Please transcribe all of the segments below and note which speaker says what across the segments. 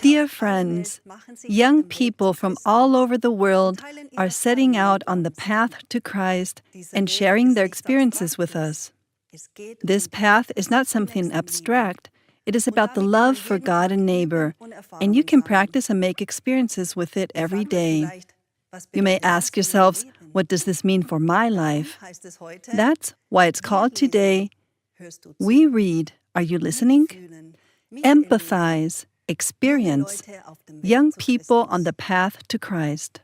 Speaker 1: Dear friends, young people from all over the world are setting out on the path to Christ and sharing their experiences with us. This path is not something abstract. It is about the love for God and neighbor, and you can practice and make experiences with it every day. You may ask yourselves, what does this mean for my life? That's why it's called today, We Read. Are you listening? Empathize, experience, young people on the path to Christ.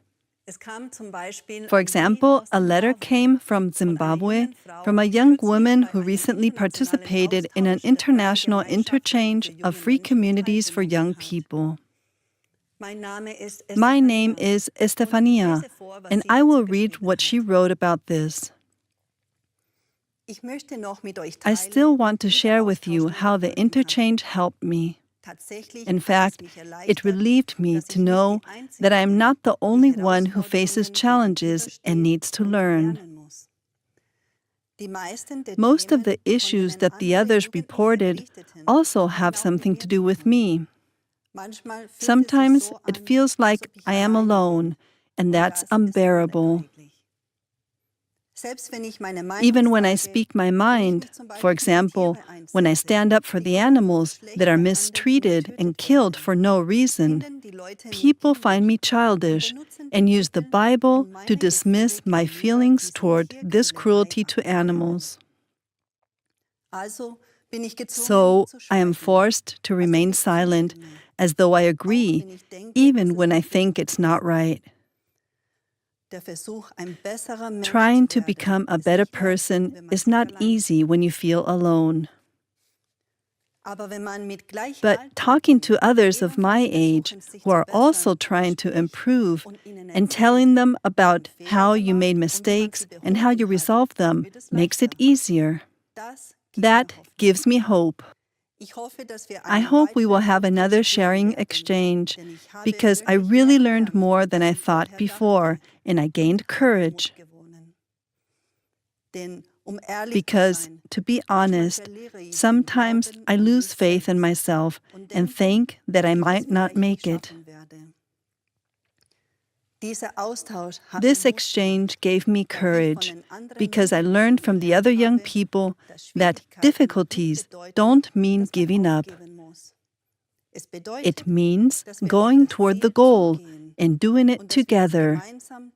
Speaker 1: For example, a letter came from Zimbabwe from a young woman who recently participated in an international interchange of free communities for young people. My name is Estefania, and I will read what she wrote about this. I still want to share with you how the interchange helped me. In fact, it relieved me to know that I am not the only one who faces challenges and needs to learn. Most of the issues that the others reported also have something to do with me. Sometimes it feels like I am alone, and that's unbearable. Even when I speak my mind, for example, when I stand up for the animals that are mistreated and killed for no reason, people find me childish and use the Bible to dismiss my feelings toward this cruelty to animals. So I am forced to remain silent, as though I agree, even when I think it's not right. Trying to become a better person is not easy when you feel alone. But talking to others of my age who are also trying to improve and telling them about how you made mistakes and how you resolved them makes it easier. That gives me hope. I hope we will have another sharing exchange, because I really learned more than I thought before, and I gained courage. Because, to be honest, sometimes I lose faith in myself and think that I might not make it. This exchange gave me courage, because I learned from the other young people that difficulties don't mean giving up. It means going toward the goal and doing it together,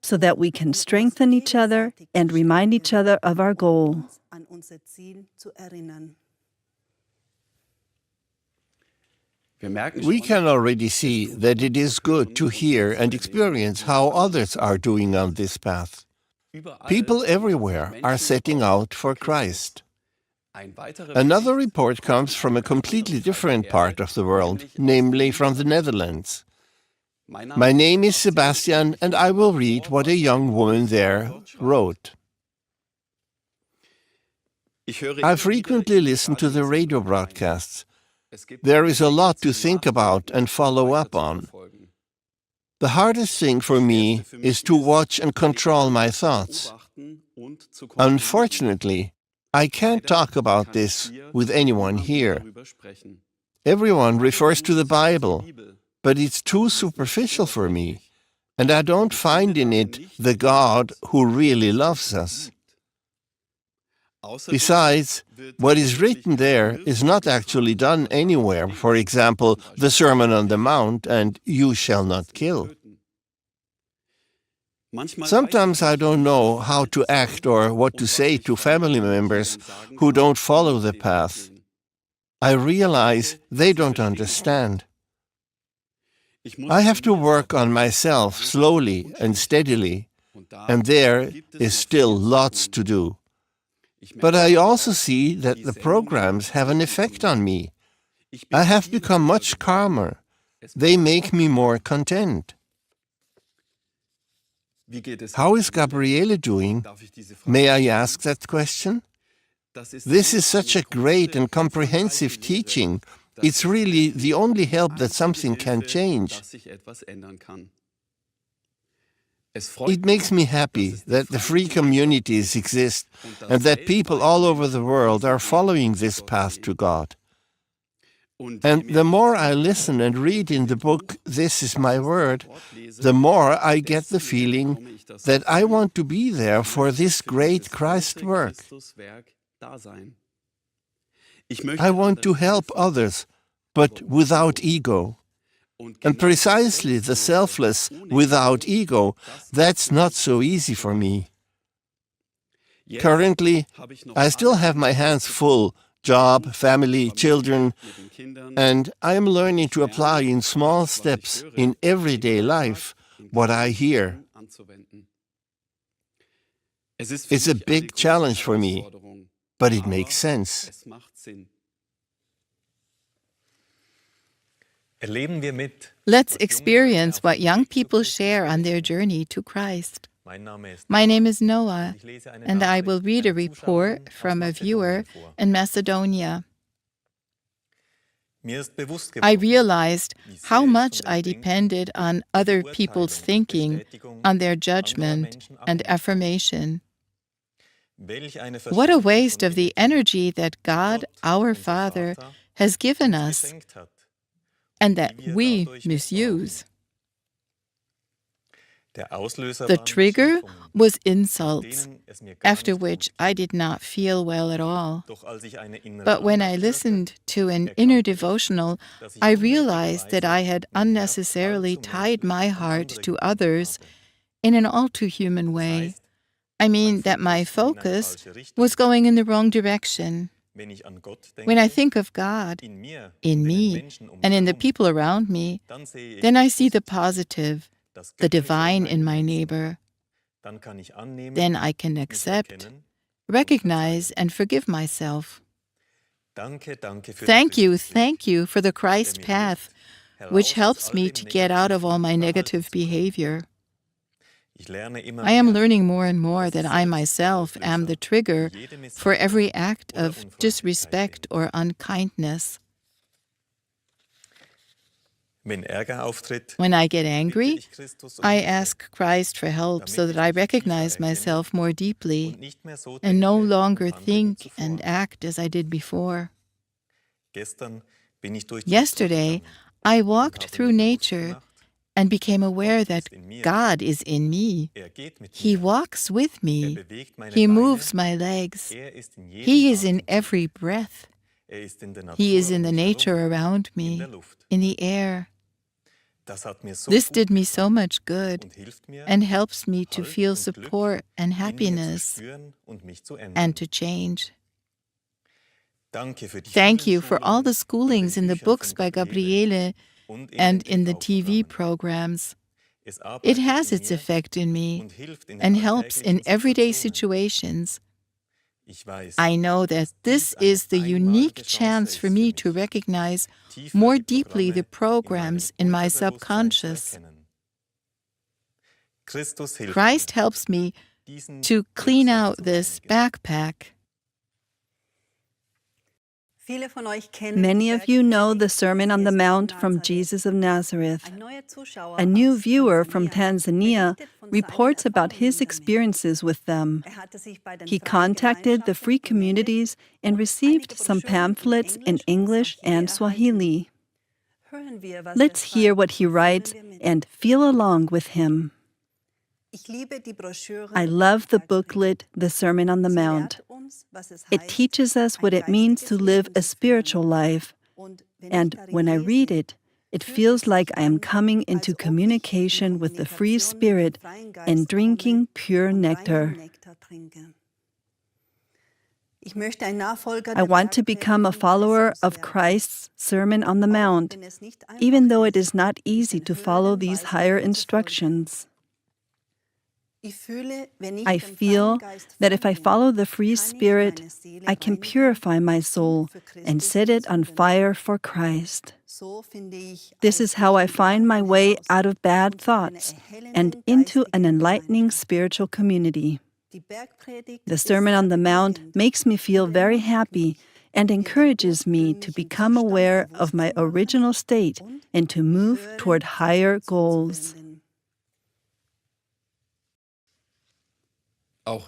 Speaker 1: so that we can strengthen each other and remind each other of our goal.
Speaker 2: We can already see that it is good to hear and experience how others are doing on this path. People everywhere are setting out for Christ. Another report comes from a completely different part of the world, namely from the Netherlands. My name is Sebastian, and I will read what a young woman there wrote. I frequently listen to the radio broadcasts. There is a lot to think about and follow up on. The hardest thing for me is to watch and control my thoughts. Unfortunately, I can't talk about this with anyone here. Everyone refers to the Bible, but it's too superficial for me, and I don't find in it the God who really loves us. Besides, what is written there is not actually done anywhere. For example, the Sermon on the Mount and "You shall not kill." Sometimes I don't know how to act or what to say to family members who don't follow the path. I realize they don't understand. I have to work on myself slowly and steadily, and there is still lots to do. But I also see that the programs have an effect on me. I have become much calmer. They make me more content. How is Gabriele doing? May I ask that question? This is such a great and comprehensive teaching. It's really the only help that something can change. It makes me happy that the free communities exist and that people all over the world are following this path to God. And the more I listen and read in the book, This is My Word, the more I get the feeling that I want to be there for this great Christ work. I want to help others, but without ego. And precisely the selfless, without ego, that's not so easy for me. Currently, I still have my hands full, job, family, children, and I am learning to apply in small steps in everyday life what I hear. It's a big challenge for me, but it makes sense.
Speaker 3: Let's experience what young people share on their journey to Christ. My name is Noah, and I will read a report from a viewer in Macedonia. I realized how much I depended on other people's thinking, on their judgment and affirmation. What a waste of the energy that God, our Father, has given us, and that we misuse. The trigger was insults, after which I did not feel well at all. But when I listened to an inner devotional, I realized that I had unnecessarily tied my heart to others in an all too human way. I mean that my focus was going in the wrong direction. When I think of God in me and in the people around me, then I see the positive, the divine in my neighbor. Then I can accept, recognize, and forgive myself. Thank you for the Christ path, which helps me to get out of all my negative behavior. I am learning more and more that I myself am the trigger for every act of disrespect or unkindness. When I get angry, I ask Christ for help so that I recognize myself more deeply and no longer think and act as I did before. Yesterday, I walked through nature and became aware that God is in me. He walks with me. He moves my legs. He is in every breath. He is in the nature around me, in the air. This did me so much good and helps me to feel support and happiness and to change. Thank you for all the schoolings in the books by Gabriele and in the TV programs. It has its effect in me and helps in everyday situations. I know that this is the unique chance for me to recognize more deeply the programs in my subconscious. Christ helps me to clean out this backpack.
Speaker 1: Many of you know the Sermon on the Mount from Jesus of Nazareth. A new viewer from Tanzania reports about his experiences with them. He contacted the free communities and received some pamphlets in English and Swahili. Let's hear what he writes and feel along with him. I love the booklet, The Sermon on the Mount. It teaches us what it means to live a spiritual life. And when I read it, it feels like I am coming into communication with the free spirit and drinking pure nectar. I want to become a follower of Christ's Sermon on the Mount, even though it is not easy to follow these higher instructions. I feel that if I follow the free spirit, I can purify my soul and set it on fire for Christ. This is how I find my way out of bad thoughts and into an enlightening spiritual community. The Sermon on the Mount makes me feel very happy and encourages me to become aware of my original state and to move toward higher goals.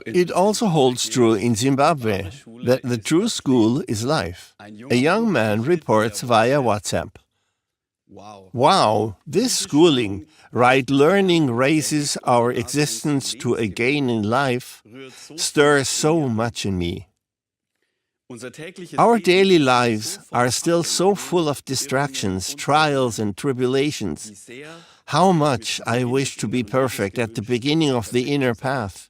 Speaker 2: It also holds true in Zimbabwe that the true school is life. A young man reports via WhatsApp. Wow, this schooling, right learning raises our existence to a gain in life, stirs so much in me. Our daily lives are still so full of distractions, trials, and tribulations. How much I wish to be perfect at the beginning of the inner path.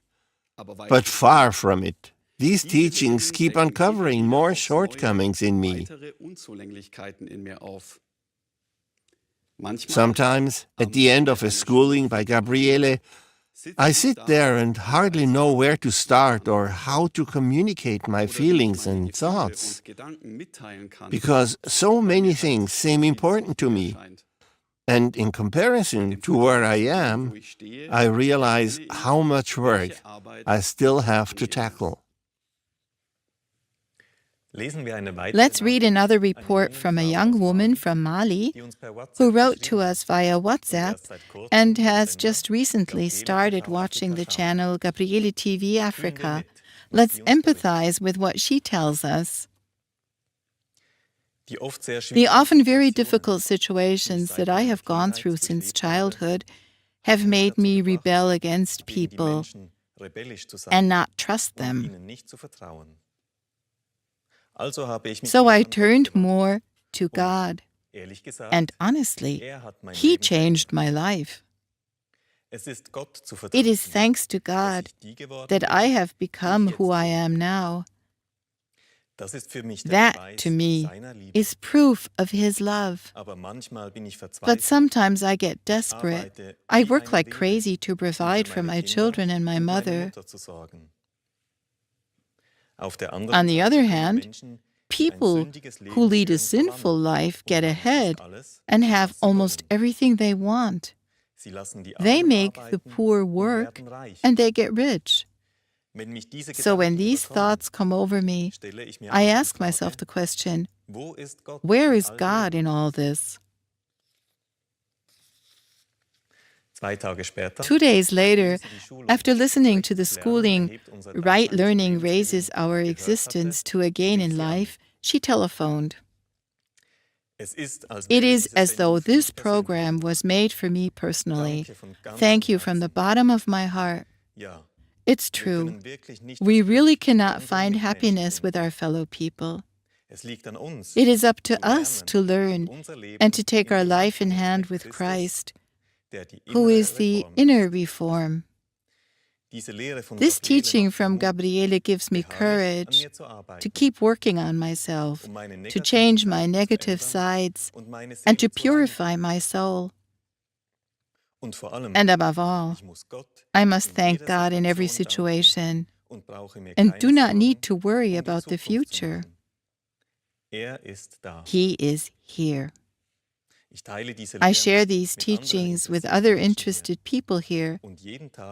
Speaker 2: But far from it. These teachings keep uncovering more shortcomings in me. Sometimes, at the end of a schooling by Gabriele, I sit there and hardly know where to start or how to communicate my feelings and thoughts, because so many things seem important to me. And in comparison to where I am, I realize how much work I still have to tackle.
Speaker 3: Let's read another report from a young woman from Mali who wrote to us via WhatsApp and has just recently started watching the channel Gabriele TV Africa. Let's empathize with what she tells us. The often very difficult situations that I have gone through since childhood have made me rebel against people and not trust them. So I turned more to God, and honestly, He changed my life. It is thanks to God that I have become who I am now. That, to me, is proof of His love. But sometimes I get desperate. I work like crazy to provide for my children and my mother. On the other hand, people who lead a sinful life get ahead and have almost everything they want. They make the poor work and they get rich. So when these thoughts come over me, I ask myself the question, where is God in all this? 2 days later, after listening to the schooling, Right Learning Raises Our Existence to a Gain in Life, she telephoned. It is as though this program was made for me personally. Thank you from the bottom of my heart. It's true. We really cannot find happiness with our fellow people. It is up to us to learn and to take our life in hand with Christ, who is the inner reform. This teaching from Gabriele gives me courage to keep working on myself, to change my negative sides, and to purify my soul. And above all, I must thank God in every situation and do not need to worry about the future. He is here. I share these teachings with other interested people here,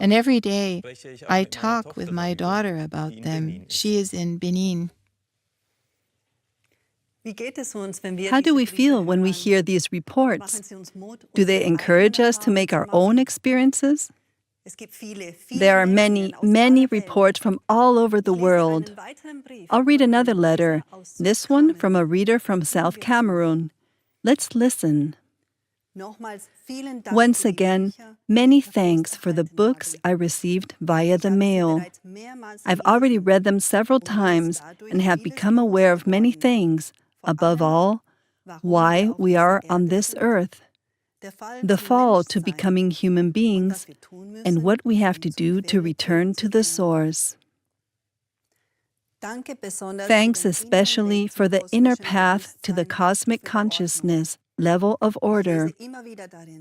Speaker 3: and every day I talk with my daughter about them. She is in Benin.
Speaker 1: How do we feel when we hear these reports? Do they encourage us to make our own experiences? There are many, many reports from all over the world. I'll read another letter, this one from a reader from South Cameroon. Let's listen. Once again, many thanks for the books I received via the mail. I've already read them several times and have become aware of many things, above all, why we are on this earth, the fall to becoming human beings, and what we have to do to return to the source. Thanks especially for the inner path to the cosmic consciousness level of order.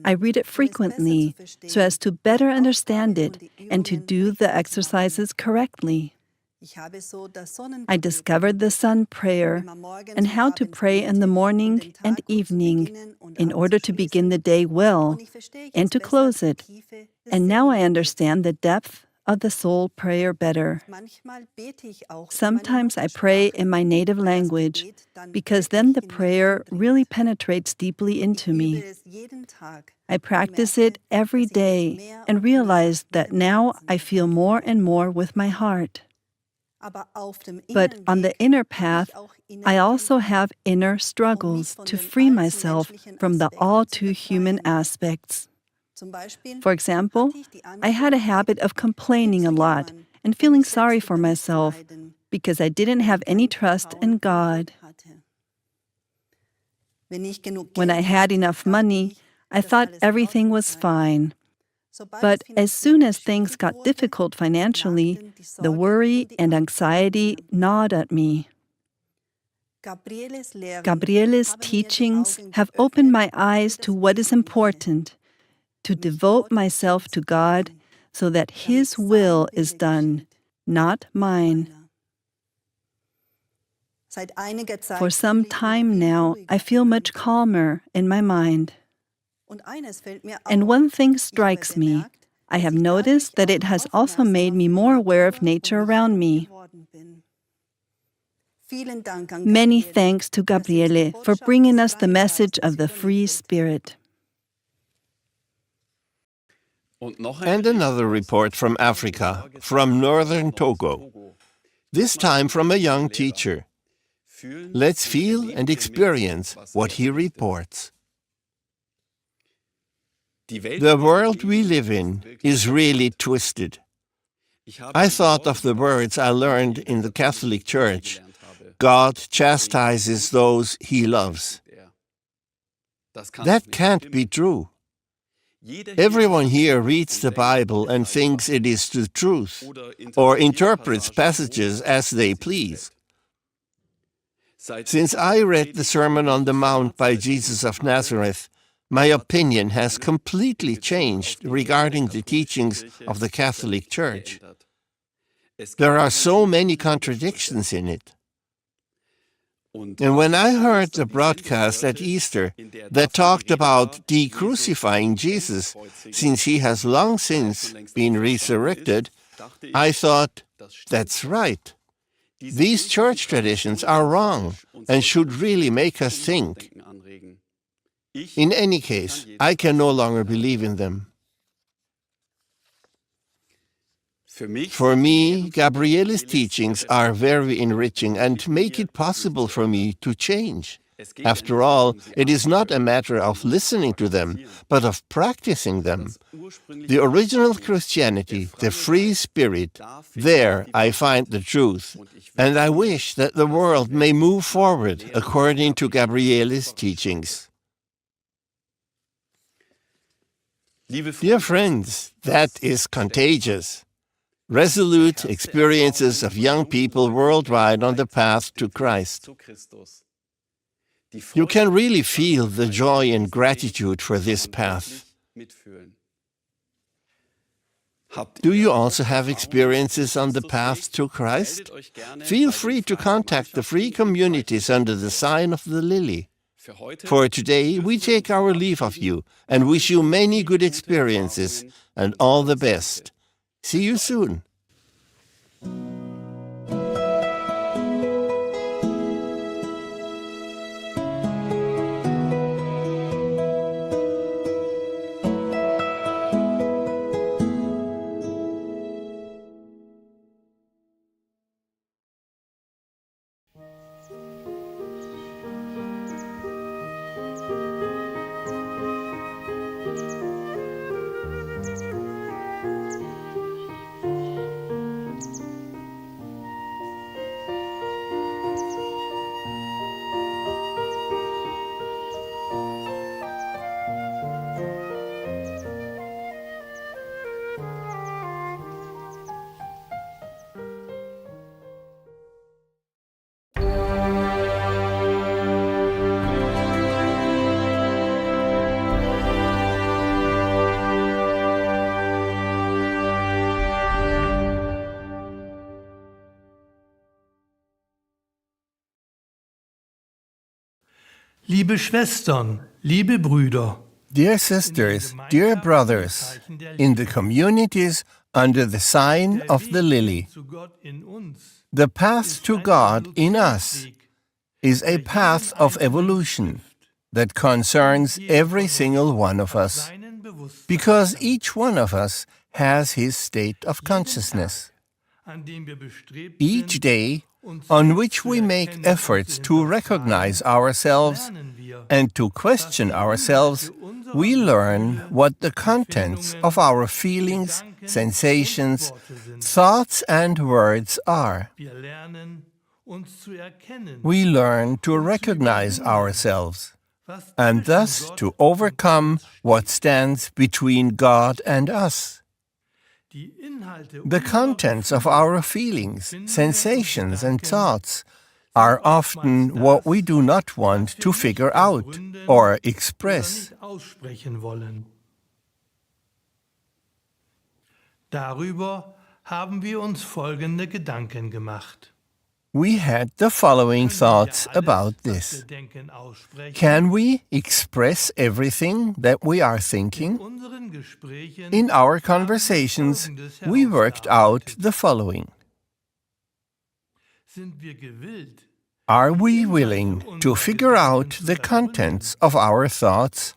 Speaker 1: I read it frequently so as to better understand it and to do the exercises correctly. I discovered the sun prayer and how to pray in the morning and evening in order to begin the day well and to close it. And now I understand the depth of the soul prayer better. Sometimes I pray in my native language because then the prayer really penetrates deeply into me. I practice it every day and realize that now I feel more and more with my heart. But on the inner path, I also have inner struggles to free myself from the all too human aspects. For example, I had a habit of complaining a lot and feeling sorry for myself because I didn't have any trust in God. When I had enough money, I thought everything was fine. But as soon as things got difficult financially, the worry and anxiety gnawed at me. Gabriele's teachings have opened my eyes to what is important, to devote myself to God so that His will is done, not mine. For some time now, I feel much calmer in my mind. And one thing strikes me. I have noticed that it has also made me more aware of nature around me. Many thanks to Gabriele for bringing us the message of the free spirit.
Speaker 2: And another report from Africa, from northern Togo. This time from a young teacher. Let's feel and experience what he reports. The world we live in is really twisted. I thought of the words I learned in the Catholic Church. God chastises those He loves. That can't be true. Everyone here reads the Bible and thinks it is the truth, or interprets passages as they please. Since I read the Sermon on the Mount by Jesus of Nazareth, my opinion has completely changed regarding the teachings of the Catholic Church. There are so many contradictions in it. And when I heard the broadcast at Easter that talked about de-crucifying Jesus, since He has long since been resurrected, I thought, that's right. These church traditions are wrong and should really make us think. In any case, I can no longer believe in them. For me, Gabriele's teachings are very enriching and make it possible for me to change. After all, it is not a matter of listening to them, but of practicing them. The original Christianity, the free spirit, there I find the truth, and I wish that the world may move forward according to Gabriele's teachings. Dear friends, that is contagious. Resolute experiences of young people worldwide on the path to Christ. You can really feel the joy and gratitude for this path. Do you also have experiences on the path to Christ? Feel free to contact the free communities under the sign of the lily. For today, we take our leave of you and wish you many good experiences and all the best. See you soon.
Speaker 4: Liebe Schwestern, liebe Brüder,
Speaker 2: Dear sisters, dear brothers, in the communities under the sign of the lily. The path to God in us is a path of evolution that concerns every single one of us, because each one of us has his state of consciousness. Each day on which we make efforts to recognize ourselves and to question ourselves, we learn what the contents of our feelings, sensations, thoughts, and words are. We learn to recognize ourselves and thus to overcome what stands between God and us. The contents of our feelings, sensations, and thoughts are often what we do not want to figure out or express.
Speaker 4: Darüber haben wir uns folgende Gedanken gemacht.
Speaker 2: We had the following thoughts about this. Can we express everything that we are thinking? In our conversations, we worked out the following. Are we willing to figure out the contents of our thoughts,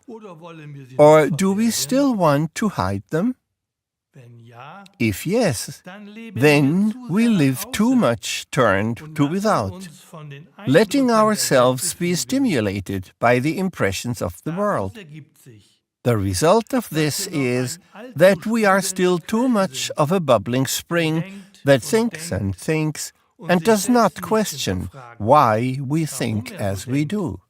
Speaker 2: or do we still want to hide them? If yes, then we live too much turned to without, letting ourselves be stimulated by the impressions of the world. The result of this is that we are still too much of a bubbling spring that thinks and does not question why we think as we do.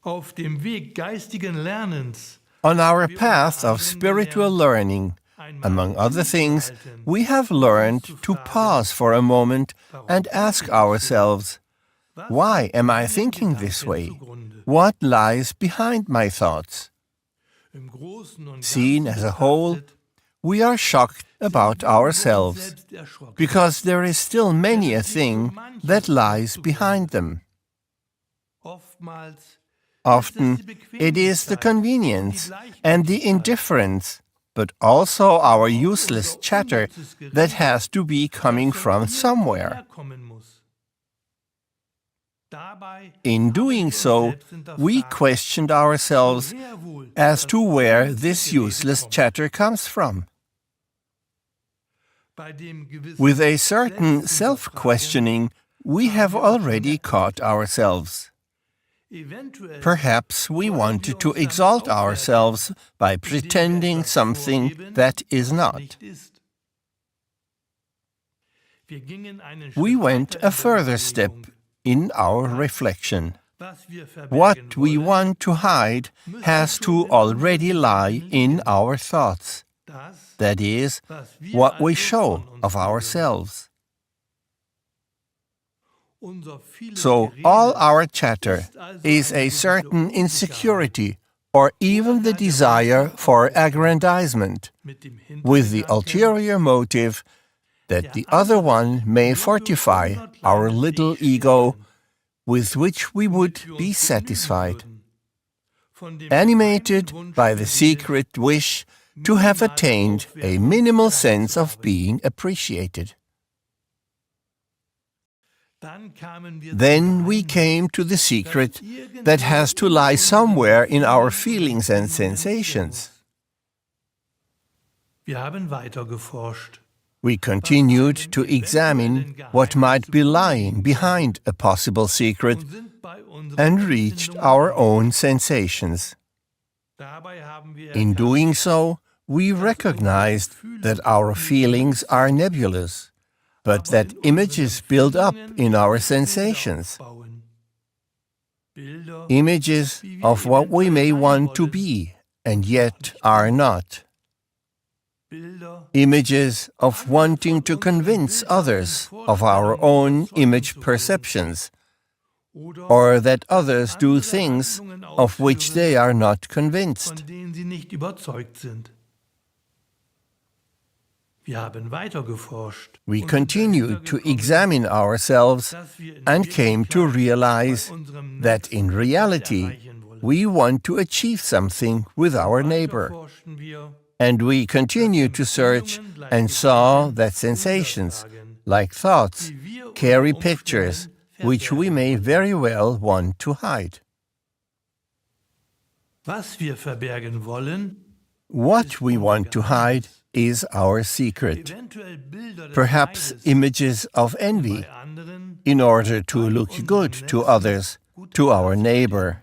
Speaker 4: Auf dem Weg geistigen Lernens
Speaker 2: On our path of spiritual learning, among other things, we have learned to pause for a moment and ask ourselves, why am I thinking this way? What lies behind my thoughts? Seen as a whole, we are shocked about ourselves, because there is still many a thing that lies behind them. Often it is the convenience and the indifference, but also our useless chatter that has to be coming from somewhere. In doing so, we questioned ourselves as to where this useless chatter comes from. With a certain self-questioning, we have already caught ourselves. Perhaps we wanted to exalt ourselves by pretending something that is not. We went a further step in our reflection. What we want to hide has to already lie in our thoughts. That is, what we show of ourselves. So all our chatter is a certain insecurity or even the desire for aggrandizement, with the ulterior motive that the other one may fortify our little ego with which we would be satisfied, animated by the secret wish to have attained a minimal sense of being appreciated. Then we came to the secret that has to lie somewhere in our feelings and sensations. We continued to examine what might be lying behind a possible secret and reached our own sensations. In doing so, we recognized that our feelings are nebulous, but that images build up in our sensations. Images of what we may want to be and yet are not. Images of wanting to convince others of our own image perceptions, or that others do things of which they are not convinced. We continued to examine ourselves and came to realize that in reality we want to achieve something with our neighbor. And we continue to search and saw that sensations, like thoughts, carry pictures which we may very well want to hide.
Speaker 4: Was wir verbergen wollen,
Speaker 2: What we want to hide is our secret.
Speaker 4: eventuell Bilder des
Speaker 2: Perhaps
Speaker 4: Neides
Speaker 2: images of envy,
Speaker 4: bei anderen,
Speaker 2: in order to look good to others, to our neighbor.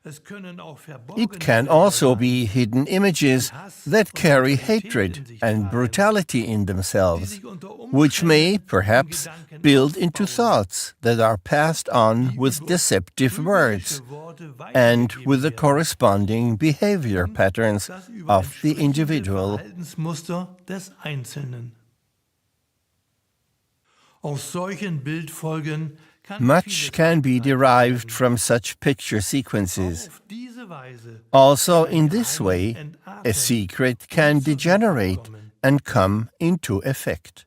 Speaker 4: es können auch
Speaker 2: It
Speaker 4: verborgene
Speaker 2: can
Speaker 4: Bilder
Speaker 2: also
Speaker 4: sein,
Speaker 2: be hidden images that carry hatred and brutality in
Speaker 4: die
Speaker 2: themselves,
Speaker 4: sich unter
Speaker 2: which may,
Speaker 4: Umständen
Speaker 2: perhaps,
Speaker 4: in Gedanken
Speaker 2: build into
Speaker 4: aufbauen,
Speaker 2: thoughts that are passed on with deceptive words
Speaker 4: trügerische Worte
Speaker 2: and
Speaker 4: weitergegeben
Speaker 2: with the
Speaker 4: werden.
Speaker 2: corresponding behavior patterns
Speaker 4: Das
Speaker 2: of the
Speaker 4: überentsprechende
Speaker 2: individual.
Speaker 4: Verhaltensmuster des Einzelnen. Aus solchen Bildfolgen kann
Speaker 2: Much
Speaker 4: vieles
Speaker 2: can be
Speaker 4: abgeleitet
Speaker 2: derived
Speaker 4: werden.
Speaker 2: from such picture sequences.
Speaker 4: Auf diese Weise
Speaker 2: Also,
Speaker 4: kann
Speaker 2: in
Speaker 4: ein
Speaker 2: this
Speaker 4: Geheimnis
Speaker 2: way, a
Speaker 4: entarten
Speaker 2: secret
Speaker 4: und
Speaker 2: can
Speaker 4: zur Wirkung
Speaker 2: degenerate
Speaker 4: kommen.
Speaker 2: and come into effect.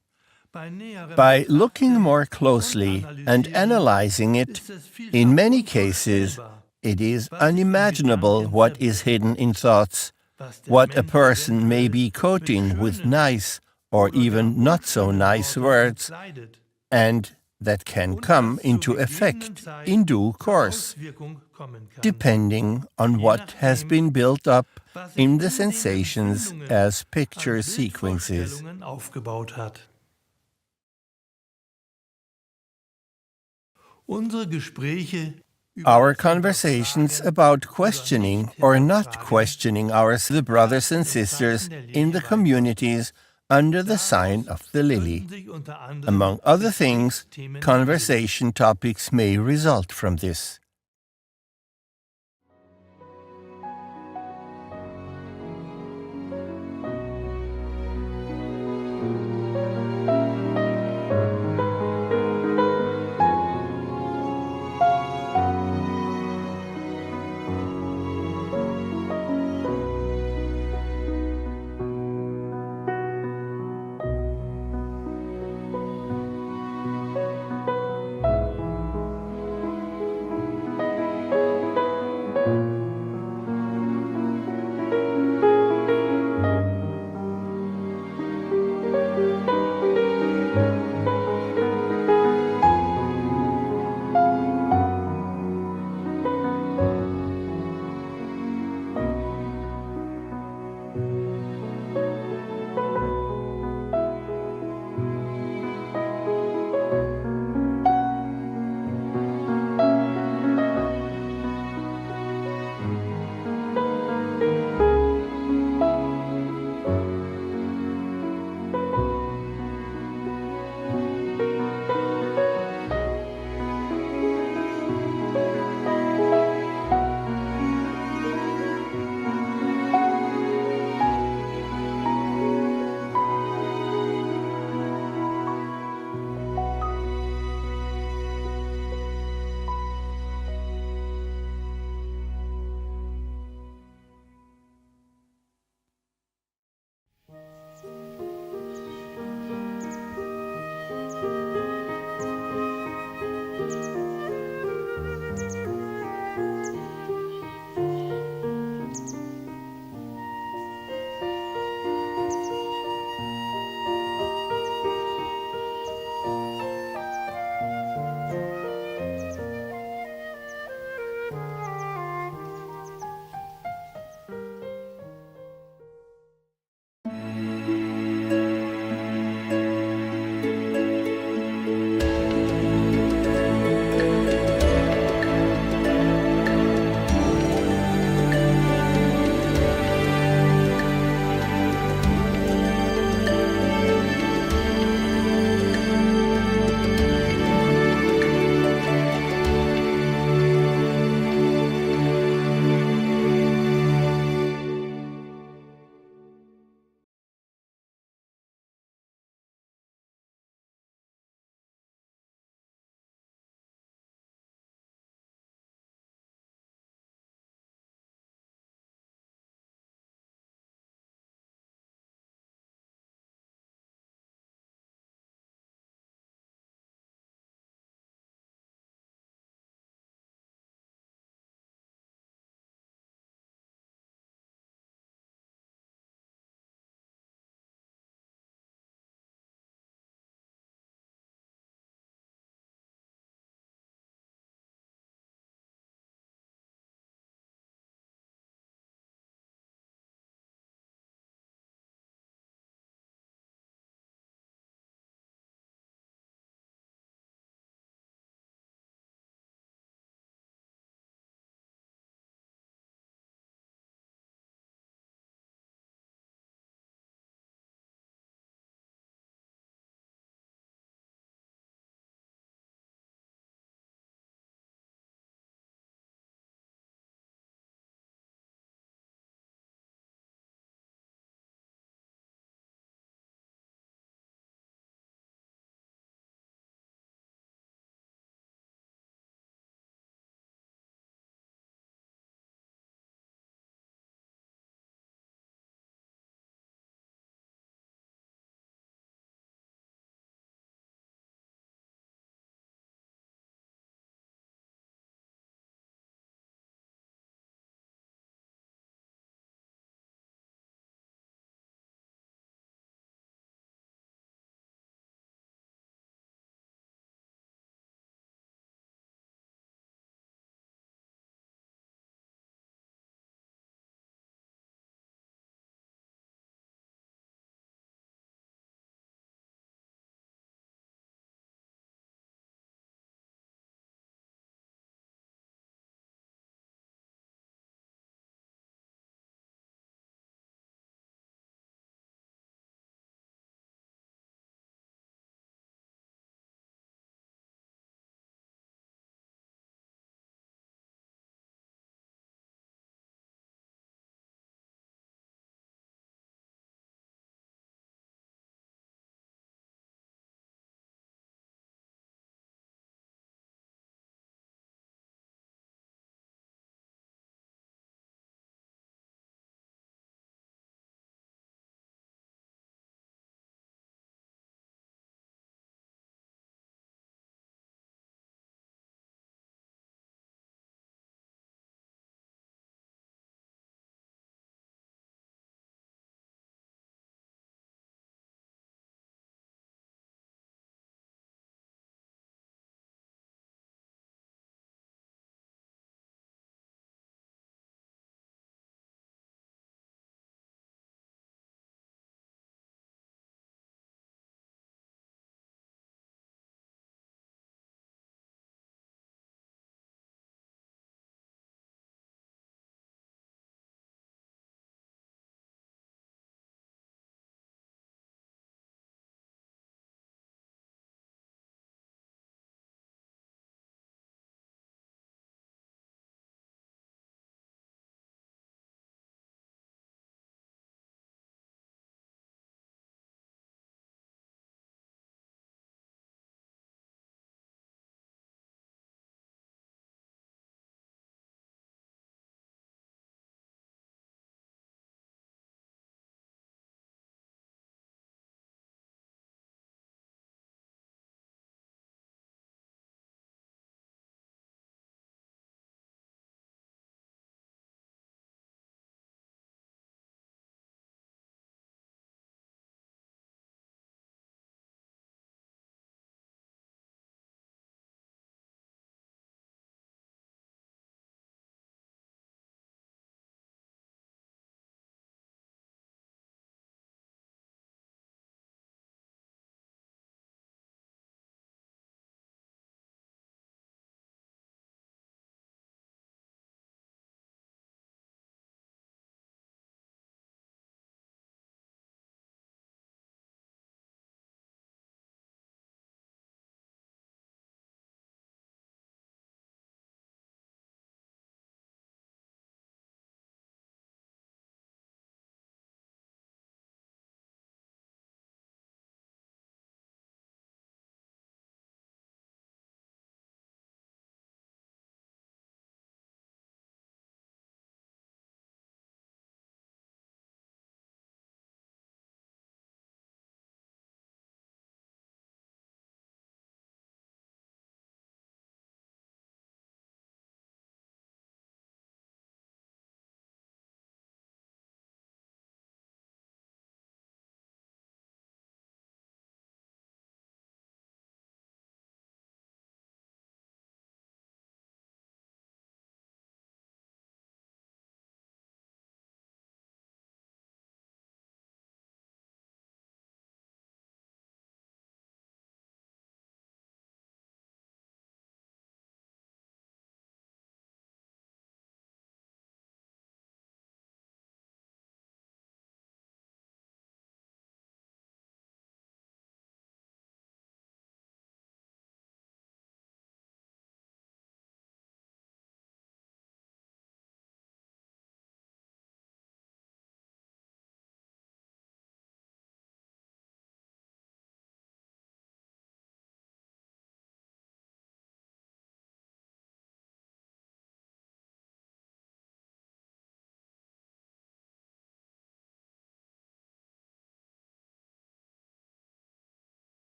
Speaker 4: Bei näherem
Speaker 2: By looking
Speaker 4: Betrachten
Speaker 2: more
Speaker 4: und
Speaker 2: closely and
Speaker 4: Analysieren
Speaker 2: analyzing it,
Speaker 4: ist es vielfach
Speaker 2: in many cases,
Speaker 4: unvorstellbar,
Speaker 2: it is
Speaker 4: was sich in
Speaker 2: unimaginable
Speaker 4: Gedanken
Speaker 2: what is
Speaker 4: verbirgt,
Speaker 2: hidden in thoughts,
Speaker 4: was der
Speaker 2: what a
Speaker 4: Mensch
Speaker 2: person may
Speaker 4: eventuell
Speaker 2: be
Speaker 4: mit
Speaker 2: quoting with
Speaker 4: schönen
Speaker 2: nice or
Speaker 4: oder gar
Speaker 2: even not so
Speaker 4: unschönen
Speaker 2: nice
Speaker 4: Worten
Speaker 2: words,
Speaker 4: entkleidet
Speaker 2: and that can
Speaker 4: und
Speaker 2: come
Speaker 4: was zur
Speaker 2: into
Speaker 4: gegebenen
Speaker 2: effect
Speaker 4: Zeit
Speaker 2: in due
Speaker 4: zur
Speaker 2: course,
Speaker 4: Auswirkung kommen kann,
Speaker 2: depending on
Speaker 4: je
Speaker 2: what has
Speaker 4: nachdem,
Speaker 2: been built up
Speaker 4: was sich
Speaker 2: in the
Speaker 4: in den
Speaker 2: sensations
Speaker 4: Empfindungen
Speaker 2: as picture
Speaker 4: als
Speaker 2: sequences.
Speaker 4: Bildvorstellungen aufgebaut hat. Unsere Gespräche über
Speaker 2: Our
Speaker 4: das
Speaker 2: conversations
Speaker 4: Hinterfragen
Speaker 2: about
Speaker 4: oder
Speaker 2: questioning
Speaker 4: nicht
Speaker 2: or not
Speaker 4: hinterfragen
Speaker 2: questioning the brothers and
Speaker 4: im
Speaker 2: sisters
Speaker 4: Zeichen der
Speaker 2: in the
Speaker 4: Lilche weiter.
Speaker 2: communities under the sign
Speaker 4: Daraus
Speaker 2: of the lily.
Speaker 4: könnten sich unter anderem
Speaker 2: Among other things,
Speaker 4: Gesprächsthemen ergeben.
Speaker 2: conversation topics may result from this.